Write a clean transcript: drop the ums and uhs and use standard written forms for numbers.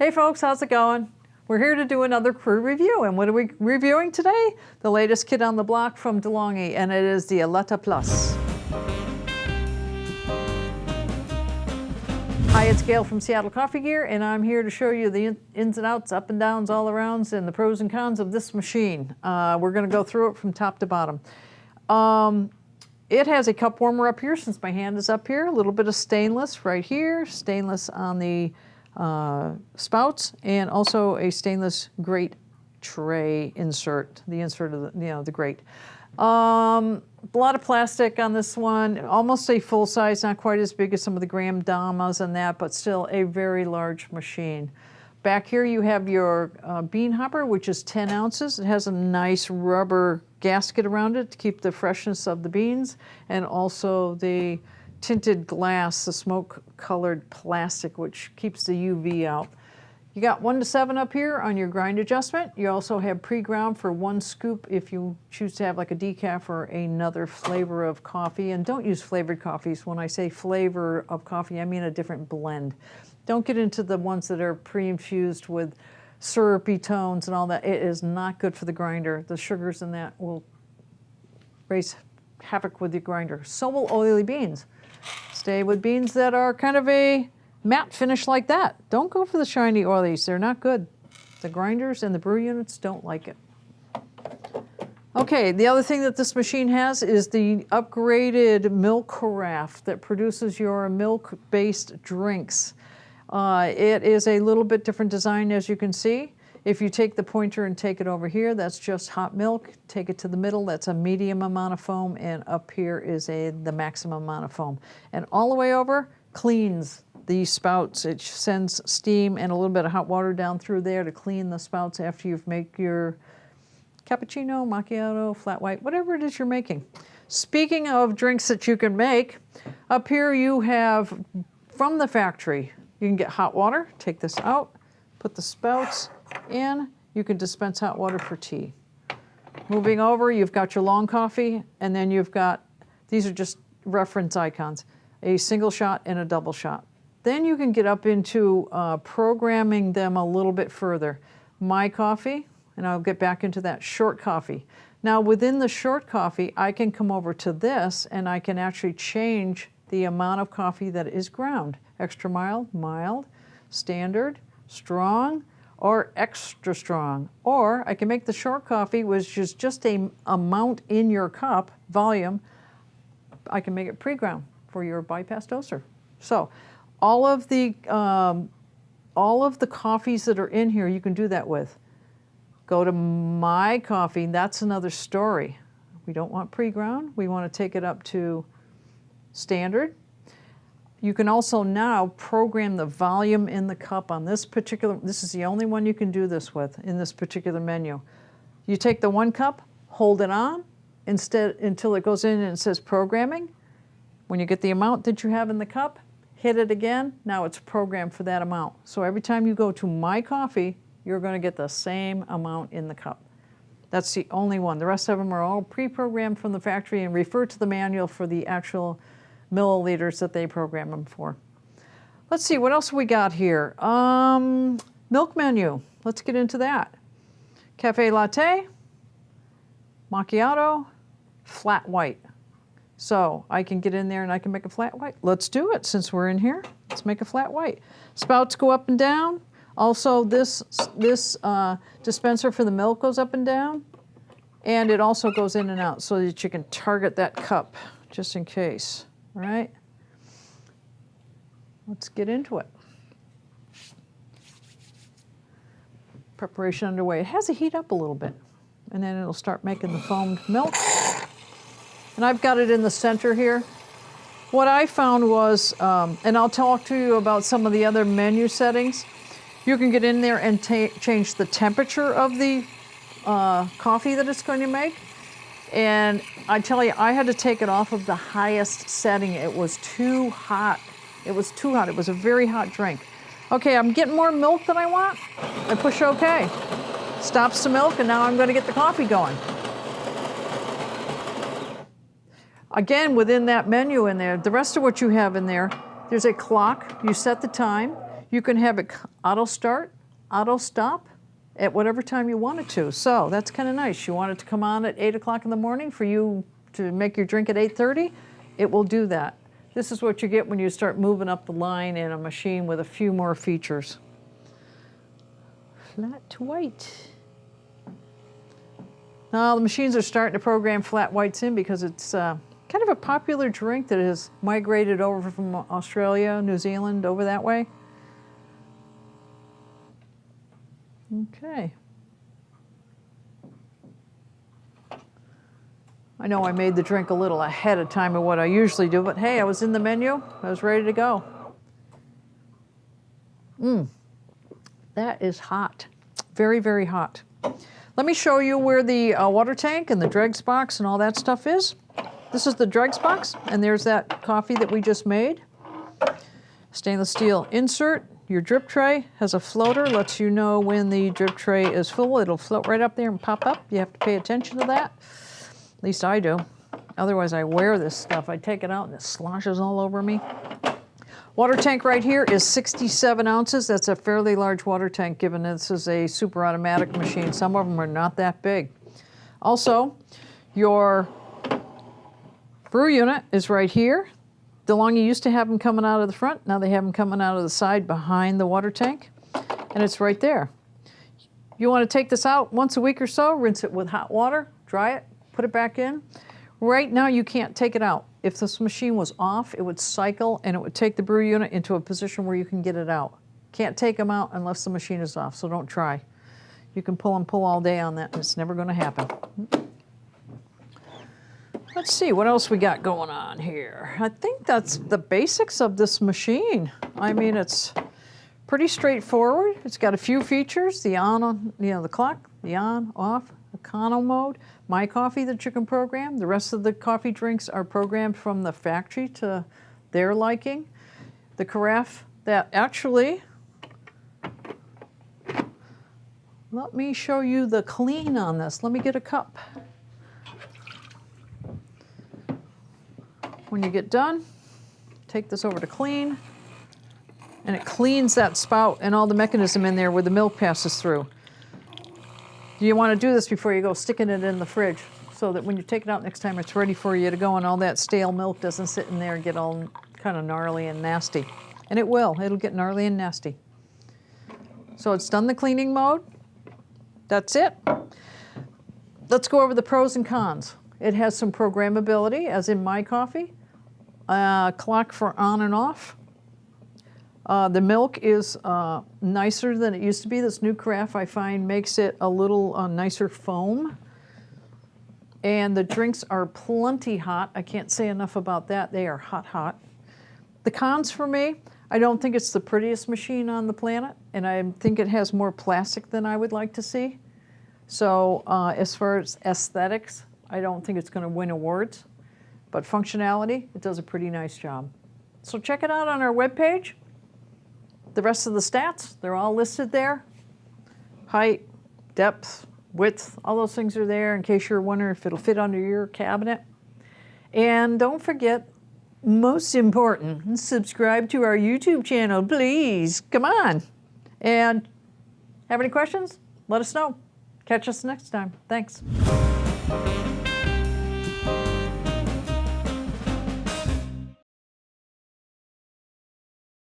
Hey folks, how's it going? We're here to do another crew review, and what are we reviewing today? The latest kit on the block from DeLonghi, and it is the Eletta Plus. Hi, it's Gail from Seattle Coffee Gear, and I'm here to show you the ins and outs, up and downs, all arounds, and the pros and cons of this machine. We're going to go through it from top to bottom. It has a cup warmer up here since my hand is up here, a little bit of stainless right here, stainless on the spouts, and also a stainless grate tray insert, the insert of the grate. A lot of plastic on this one, almost a full size, not quite as big as some of the Graham Damas and that, but still a very large machine. Back here you have your bean hopper, which is 10 ounces. It has a nice rubber gasket around it to keep the freshness of the beans, and also the tinted glass, the smoke-colored plastic, which keeps the UV out. You got 1 to 7 up here on your grind adjustment. You also have pre-ground for 1 scoop if you choose to have like a decaf or another flavor of coffee. And don't use flavored coffees. When I say flavor of coffee, I mean a different blend. Don't get into the ones that are pre-infused with syrupy tones and all that. It is not good for the grinder. The sugars in that will raise havoc with your grinder. So will oily beans. Stay with beans that are kind of a matte finish like that. Don't go for the shiny oilies. They're not good. The grinders and the brew units don't like it. Okay, the other thing that this machine has is the upgraded milk carafe that produces your milk-based drinks. It is a little bit different design, as you can see. If you take the pointer and take it over here, that's just hot milk. Take it to the middle, that's a medium amount of foam, and up here is the maximum amount of foam. And all the way over, cleans the spouts. It sends steam and a little bit of hot water down through there to clean the spouts after you've made your cappuccino, macchiato, flat white, whatever it is you're making. Speaking of drinks that you can make, up here you have, from the factory, you can get hot water, take this out, put the spouts in, you can dispense hot water for tea. Moving over, you've got your long coffee, and then you've got, these are just reference icons, a single shot and a double shot. Then you can get up into programming them a little bit further. My coffee, and I'll get back into that, short coffee. Now within the short coffee, I can come over to this and I can actually change the amount of coffee that is ground. Extra mild, mild, standard, strong, or extra strong. Or I can make the short coffee, which is just a amount in your cup, volume. I can make it pre-ground for your bypass doser. So all of the coffees that are in here, you can do that with. Go to my coffee, that's another story. We don't want pre-ground, we want to take it up to standard. You can also now program the volume in the cup on this particular, this is the only one you can do this with in this particular menu. You take the 1 cup, hold it on until it goes in and it says programming. When you get the amount that you have in the cup, hit it again, now it's programmed for that amount. So every time you go to my coffee, you're going to get the same amount in the cup. That's the only one. The rest of them are all pre-programmed from the factory, and refer to the manual for the actual milliliters that they program them for. Let's see, what else we got here? Milk menu, let's get into that. Cafe latte, macchiato, flat white. So I can get in there and I can make a flat white. Let's do it since we're in here. Let's make a flat white. Spouts go up and down. Also this dispenser for the milk goes up and down. And it also goes in and out so that you can target that cup just in case. All right, let's get into it. Preparation underway. It has to heat up a little bit, and then it'll start making the foamed milk. And I've got it in the center here. What I found was, and I'll talk to you about some of the other menu settings, you can get in there and change the temperature of the coffee that it's going to make. And I tell you, I had to take it off of the highest setting. It was too hot. It was too hot. It was a very hot drink. Okay, I'm getting more milk than I want. I push OK. Stops the milk, and now I'm going to get the coffee going. Again, within that menu in there, the rest of what you have in there, there's a clock. You set the time. You can have it auto start, auto stop at whatever time you want it to. So that's kind of nice. You want it to come on at 8 o'clock in the morning for you to make your drink at 8:30, it will do that. This is what you get when you start moving up the line in a machine with a few more features. Flat white. Now the machines are starting to program flat whites in because it's kind of a popular drink that has migrated over from Australia, New Zealand, over that way. Okay. I know I made the drink a little ahead of time of what I usually do, but hey, I was in the menu. I was ready to go. That is hot. Very, very hot. Let me show you where the water tank and the dregs box and all that stuff is. This is the dregs box, and there's that coffee that we just made. Stainless steel insert. Your drip tray has a floater, lets you know when the drip tray is full. It'll float right up there and pop up. You have to pay attention to that. At least I do. Otherwise, I wear this stuff. I take it out and it sloshes all over me. Water tank right here is 67 ounces. That's a fairly large water tank, given this is a super automatic machine. Some of them are not that big. Also, your brew unit is right here. DeLonghi used to have them coming out of the front. Now they have them coming out of the side behind the water tank, and it's right there. You want to take this out once a week or so, rinse it with hot water, dry it, put it back in. Right now you can't take it out. If this machine was off, it would cycle and it would take the brew unit into a position where you can get it out. Can't take them out unless the machine is off, so don't try. You can pull and pull all day on that, and it's never going to happen. Let's see, what else we got going on here? I think that's the basics of this machine. I mean, it's pretty straightforward. It's got a few features, the on, the clock, the on, off, econo mode, my coffee that you can program. The rest of the coffee drinks are programmed from the factory to their liking. The carafe that actually, let me show you the clean on this. Let me get a cup. When you get done, take this over to clean, and it cleans that spout and all the mechanism in there where the milk passes through. You want to do this before you go sticking it in the fridge so that when you take it out next time, it's ready for you to go and all that stale milk doesn't sit in there and get all kind of gnarly and nasty. And it will. It'll get gnarly and nasty. So it's done the cleaning mode. That's it. Let's go over the pros and cons. It has some programmability, as in my coffee. Clock for on and off. The milk is nicer than it used to be. This new carafe, I find, makes it a little nicer foam. And the drinks are plenty hot. I can't say enough about that. They are hot, hot. The cons for me, I don't think it's the prettiest machine on the planet, and I think it has more plastic than I would like to see. So as far as aesthetics, I don't think it's going to win awards. But functionality, it does a pretty nice job. So check it out on our webpage. The rest of the stats, they're all listed there. Height, depth, width, all those things are there in case you're wondering if it'll fit under your cabinet. And don't forget, most important, subscribe to our YouTube channel, please. Come on. And have any questions? Let us know. Catch us next time. Thanks.